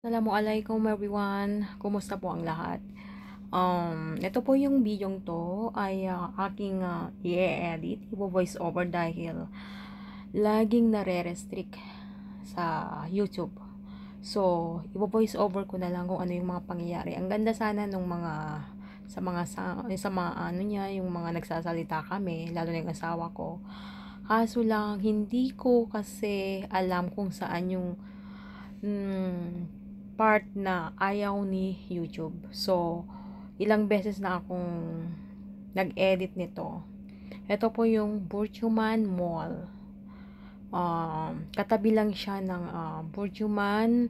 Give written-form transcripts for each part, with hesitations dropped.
Assalamualaikum everyone. Kumusta po ang lahat? Ito po yung bidyong to ay aking i-edit, i-voice over dahil laging nare-restrict sa YouTube. So, i-voice over ko na lang kung ano yung mga pangyayari. Ang ganda sana nung mga sa mga ano niya, yung mga nagsasalita kami, lalo na yung asawa ko. Kaso lang, hindi ko kasi alam kung saan yung part na ayaw ni YouTube. So, ilang beses na akong nag-edit nito. Ito po yung Burjuman Mall. Katabi lang siya ng Burjuman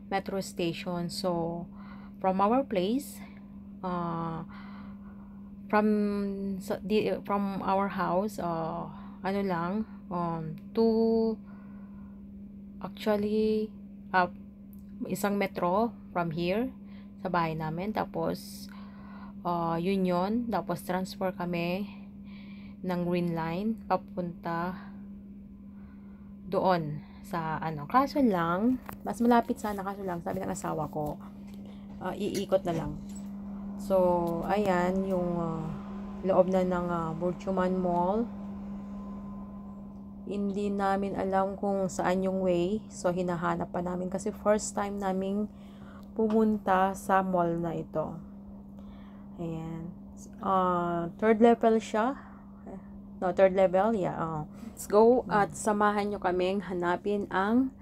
Metro Station. So, from our place, uh, from our house, ano lang, to actually, isang metro from here sa bahay namin. Tapos, yun yun. Tapos, transfer kami ng Green Line papunta doon sa ano. Kaso lang, mas malapit sana, kaso lang, sabi ng asawa ko, iikot na lang. So, ayan, yung loob na ng Burjuman Mall. Hindi namin alam kung saan yung way. So, hinahanap pa namin kasi first time naming pumunta sa mall na ito. Ayan. Third level siya. No, third level. Yeah. Let's go at samahan nyo kaming hanapin ang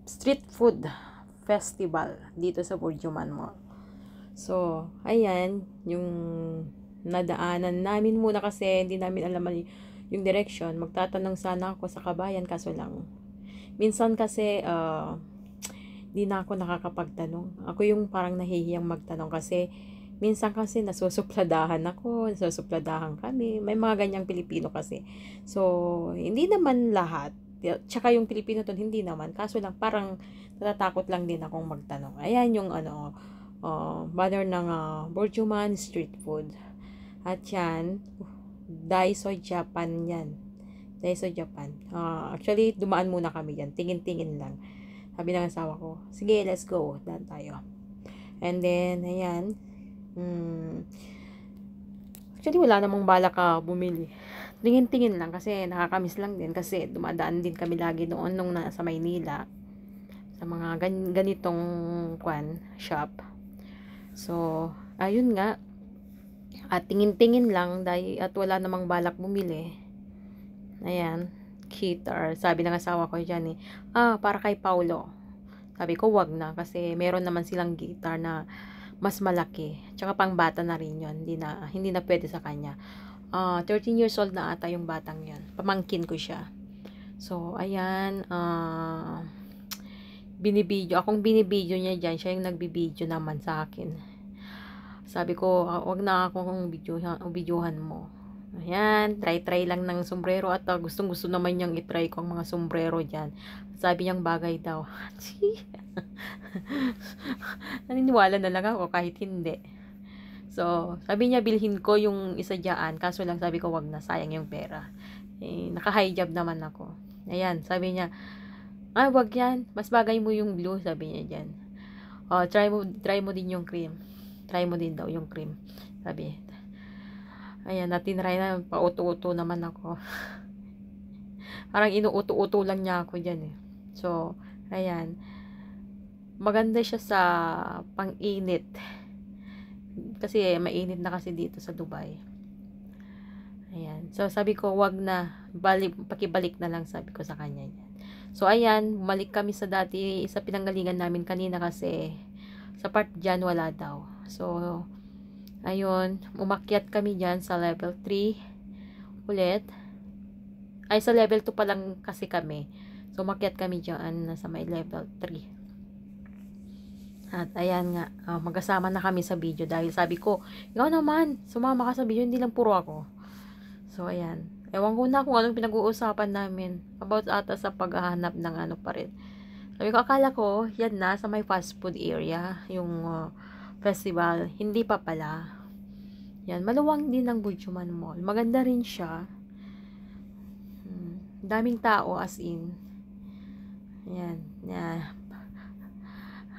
street food festival dito sa Burjuman Mall. So, ayan, yung nadaanan namin muna kasi hindi namin alam yung direction. Magtatanong sana ako sa kabayan kaso lang. Minsan kasi, di na ako nakakapagtanong. Ako yung parang nahihiyang magtanong kasi minsan kasi nasusupladahan ako, nasusupladahan kami. May mga ganyang Pilipino kasi. So, hindi naman lahat. Tsaka yung Pilipino to hindi naman. Kaso lang, parang natatakot lang din akong magtanong. Ayan yung banner ng Burjuman Street Food. At yan, Daiso Japan yan. Daiso Japan. Actually, dumaan muna kami yan. Tingin-tingin lang. Sabi ng asawa ko, sige, let's go. Daan tayo. And then, ayan. Actually, wala namang balak bumili. Tingin-tingin lang kasi nakakamiss lang din kasi dumadaan din kami lagi noon nung nasa Maynila sa mga ganitong shop. So, ayun nga. At tingin-tingin lang dahil at wala namang balak bumili. Ayan, guitar. Sabi ng asawa ko dyan para kay Paulo. Sabi ko, wag na kasi meron naman silang guitar na mas malaki. Tsaka pang bata na rin yun. Hindi na pwede sa kanya. 13 years old na ata yung batang yun. Pamangkin ko siya. So, ayan. Akong binibidyo niya dyan. Siya yung nagbibidyo naman sa akin. Sabi ko, wag na akong videohan mo. Ayan, try lang ng sombrero at gustong gusto naman niyang itry ko ang mga sombrero dyan. Sabi niyang bagay daw. Naniniwala na lang ako kahit hindi. So, sabi niya bilhin ko yung isa dyan. Kaso lang sabi ko wag na, sayang yung pera. Naka-hijab naman ako. Ayan, sabi niya, wag yan. Mas bagay mo yung blue, sabi niya dyan. Try mo din yung cream. Try mo din daw yung cream. Sabi. Ayan, natinry na. Pauto-uto naman ako. Parang inuuto-uto lang niya ako dyan So, ayan. Maganda siya sa pang-init. Kasi mainit na kasi dito sa Dubai. Ayan. So, sabi ko, wag na. Pakibalik na lang, sabi ko sa kanya yan. So, ayan. Bumalik kami sa dati. Sa pinanggalingan namin kanina kasi sa part dyan, wala daw. So, ayun. Umakyat kami dyan sa level 3 ulit. Ay, sa level 2 pa lang kasi kami. So, umakyat kami dyan sa may level 3. At ayan nga, magkasama na kami sa video dahil sabi ko, ikaw naman, sumama ka sa video, hindi lang puro ako. So, ayan. Ewan ko na kung anong pinag-uusapan namin about ata sa paghahanap ng ano pa rin. Sabi ko, akala ko, yan na, sa may fast food area, yung festival. Hindi pa pala. Yan, maluwang din ang Burjuman Mall. Maganda rin siya. Daming tao as in. Ayan.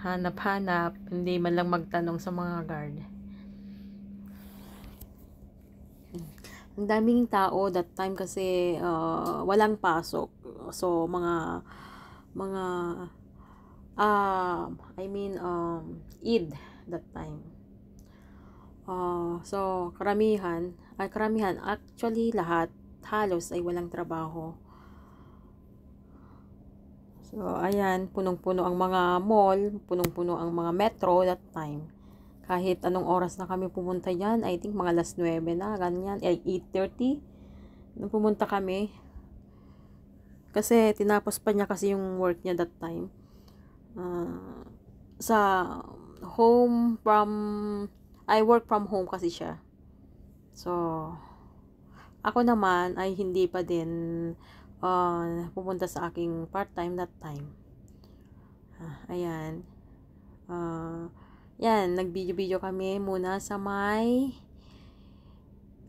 Hanap-hanap. Hindi man lang magtanong sa mga guard. Ang daming tao that time kasi walang pasok. So, mga Eid that time. So, karamihan, actually lahat, halos ay walang trabaho. So, ayan, punong-puno ang mga mall, punong-puno ang mga metro that time. Kahit anong oras na kami pumunta dyan, I think mga alas 9 na, ganyan, 8:30. Nung pumunta kami, kasi tinapos pa niya kasi yung work niya that time. Sa home from, I work from home kasi siya. So, ako naman ay hindi pa din pumunta sa aking part-time that time. Ayan. Yan, nag-video-video kami muna sa may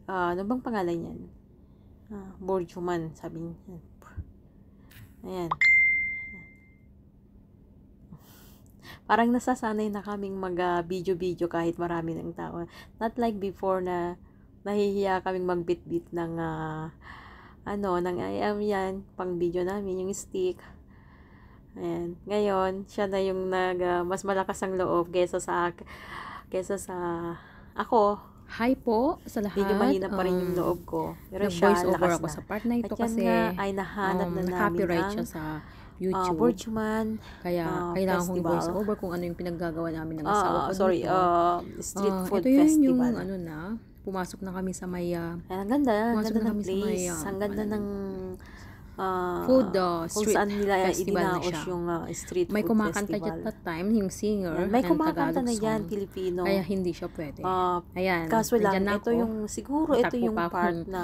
ano bang pangalan yan? Borjuman, sabi niya. Ayan. Parang nasasanay na kaming mag-video-video kahit marami ng tao. Not like before na nahihiya kaming magbit-bit ng ng yan, pang video namin, yung stick. Ayan. Ngayon, siya na yung mas malakas ang loob kesa sa ako. Hi po sa lahat. Medyo mahina pa rin yung loob ko. Pero siya, Nag-voice over lakas ako na. sa part na ito At yan kasi nga, ay nahanap na namin copyright ang siya sa YouTube. Borjuman Kaya kailangan kong Festival. voice over kung ano yung pinaggagawa namin ng asawa ko sorry, dito. Street food ito yun festival. yung pumasok na kami sa may Ang ganda pumasok na ng kami sa may, place. Ang ganda ng food kung street saan nila festival na idinaos siya. yung street May food kumakanta festival. dyan that time, yung singer, May ng kumakanta Tagalog na yan, song. Pilipino. Kaya hindi siya pwede. Ayan, Kaso lang, nandyan na ito ako. yung, siguro ito Takbo yung pa part akong na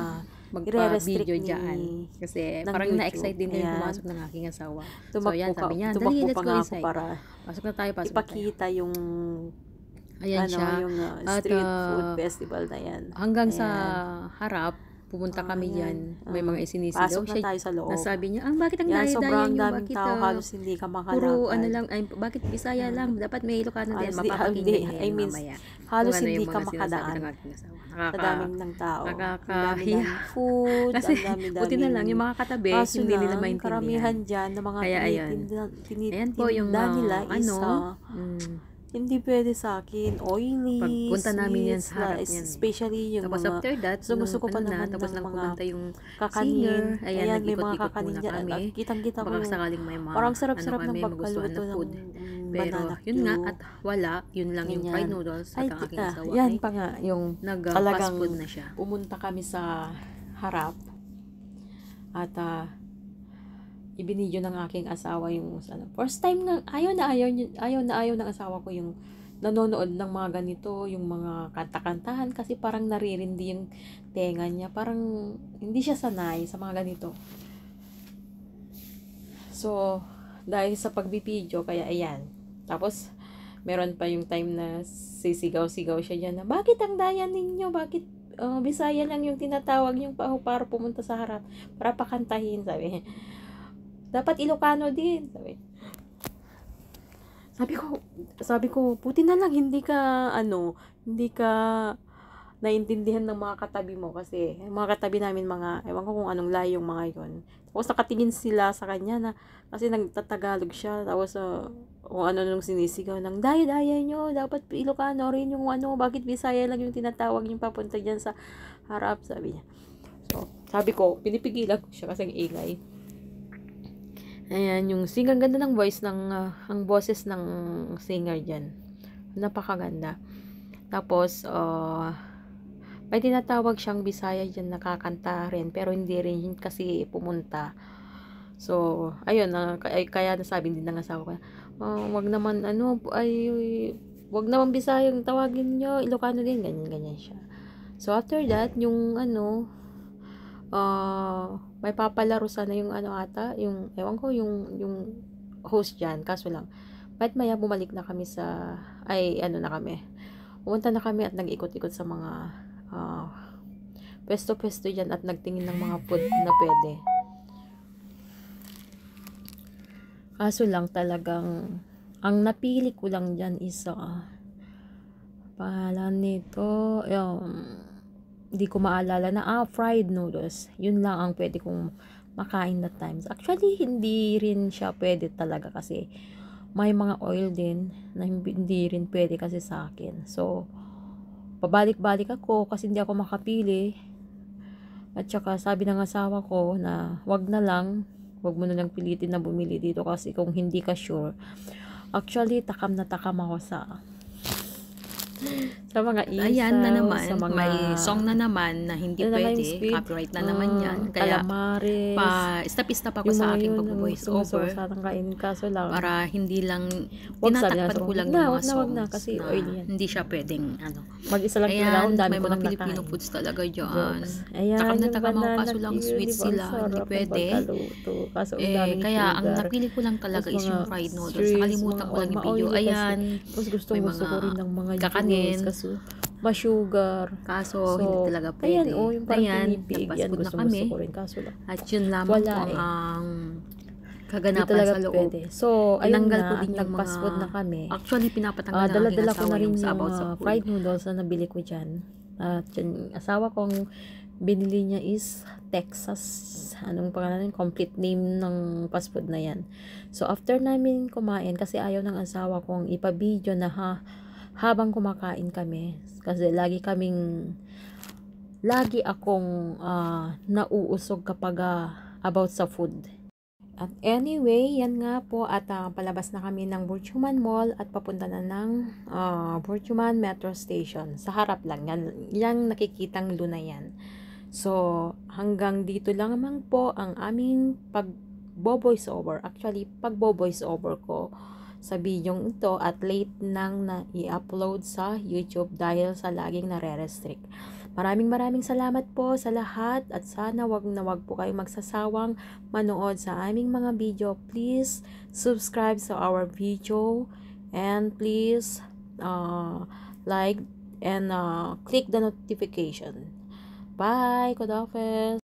magpa-video i-restrict dyan. Kasi ng parang YouTube. na-excite din yung Ayan. pumasok ng aking asawa. Tumakbo So, ayan, sabi niya, dali, tumakbo let's pa go nga ako inside. para Pasok na tayo. ipakita yung Ayan siya. yung At, street food festival na yan. Hanggang Ayan. sa harap, pumunta kami ayan. dyan. May mga isinisigaw. Pasok na tayo sa loob. Nasabi niya, bakit ang Yan, daya-daya sobrang niyo? daming Bakit tao, halos hindi ka makalakad. puro lang, bakit Bisaya lang? Dapat may Ilocano din. Halos Mapapakinggan niya I yan mean, mamaya. halos Kung ano hindi yung ka mga sinasabi makadaan. ng aking asawa. Sa daming ng tao. Nakakahiya. Ang food, Kasi, ang dami-daming. buti na lang, yung mga katabi, Kaso hindi nila lang, maintindihan. karamihan dyan na mga Kaya, ayan. Ayan po yung, nila is, hindi pwede sa akin, oily, pagpunta namin yan sa harap sweets, yan. especially yung Tapos mga, after that, gusto ko pa naman tapos ng nang mga kumanta yung kakanin. singer. Ayan, May mga nag-ikot-ikot kakanin muna dyan. kami. Kitang-kita ko Baka yung, sakaling may mga, parang sarap-sarap ng magustuhan pagkaluto na food. ng Pero, banana yun nga, cue. at wala, yun lang yung Ganyan. fried noodles at ang aking asawa yan ay pa nga, yung nag-fast talagang food na siya. pumunta kami sa harap at ibinidyo ng aking asawa yung first time nga, ayaw ng asawa ko yung nanonood ng mga ganito, yung mga kanta-kantahan kasi parang naririndi yung tenga niya, parang hindi siya sanay sa mga ganito. So, dahil sa pagbibidyo, kaya ayan. Tapos, meron pa yung time na sisigaw-sigaw siya dyan na, bakit ang daya ninyo? Bakit Bisaya lang yung tinatawag yung para pumunta sa harap, para pakantahin, sabi. Dapat Ilocano din, sabi. Sabi ko, puti na lang hindi ka naintindihan ng mga katabi mo kasi mga katabi namin ewan ko kung anong lahi yung mga yon. Tapos nakatingin sila sa kanya na kasi nagtatagalog siya, tapos kung ano nung sinisigaw ng daya nyo, dapat Ilocano rin yung bakit Bisaya lang yung tinatawag yung papunta dyan sa harap, sabi niya. So, sabi ko, pinipigilan ko siya kasi ang ingay. Ayan, yung ang ganda ng voice ang boses ng singer dyan. Napakaganda. Tapos, may tinatawag siyang Bisaya dyan nakakanta rin, pero hindi rin kasi pumunta. So, ayun, kaya nasabi din ng asawa ko, wag naman, wag naman Bisaya yung tawagin nyo, Ilocano din, ganyan siya. So, after that, yung may papalaro sana yung ewan ko, yung host dyan, kaso lang, kahit maya bumalik na kami pumunta na kami at nag-ikot-ikot sa mga pwesto-pwesto dyan at nagtingin ng mga food na pwede. Kaso lang talagang, ang napili ko lang dyan is, pangalan nito, hindi ko maalala na, fried noodles. Yun lang ang pwede kong makain na times. Actually, hindi rin siya pwede talaga kasi may mga oil din na hindi rin pwede kasi sa akin. So, pabalik-balik ako kasi hindi ako makapili. At saka sabi ng asawa ko na wag mo na lang pilitin na bumili dito kasi kung hindi ka sure. Actually, takam na takam ako sa mga isaw, Ayan na naman, sa mga may song na naman na hindi pwede, copyright na naman yan. Kaya calamares, stop ako sa aking pag-voice over kainin kaso lang. para hindi lang, tinatakpan ko lang yung mga songs kasi na oily yan. hindi siya pwedeng Mag-isa lang ayan, ako, dami may ko mga nang Filipino nakain. foods talaga dyan. Ayan, Takam na yung takam ako banana kaso lang cue, sweet diba? sila, Sarap hindi ang pwede. pagkaluto. Kaso ang daming Kaya ang sugar. napili ko lang talaga Tapos is yung mga fried noodles. shrimps, Nakalimutan ko lang yung video. ma-oily kasi. Ayan, Tapos gusto may ko mga rin ng mga kakanin. juice kasi ma-sugar. Kaso hindi talaga pwede. Ayan, yung parang Ayan, pinipig. Yan, nagpaspod na gusto kami. ko rin. Kaso lang. At yun lamang Wala po eh. ang Hindi kaganapan talaga sa loob. pwede. So, ayun Tinanggal na, ko din yung nagpaspod na kami. Actually, pinapatanggal na aking Dala-dala ko asawa na rin yung yung sabaw sa food. fried noodles na nabili ko dyan. At yung asawa kong binili niya is Texas. Anong pangalan? Complete name ng fast food na yan. So, after namin kumain, kasi ayaw ng asawa kong ipabidyo na habang kumakain kami. Kasi lagi akong nauusog kapag about sa food. At anyway, yan nga po at palabas na kami ng Burchuman Mall at papunta na ng Burchuman Metro Station. Sa harap lang, yan nakikitang Luna yan. So, hanggang dito lang naman po ang aming pag-voice over. Actually, pag-voice over ko sa video ito at late nang na i-upload sa YouTube dahil sa laging nare-restrict. Maraming salamat po sa lahat at sana wag na wag po kayong magsasawang manood sa aming mga video. Please subscribe sa our video and please like and click the notification. Bye! Kudafes!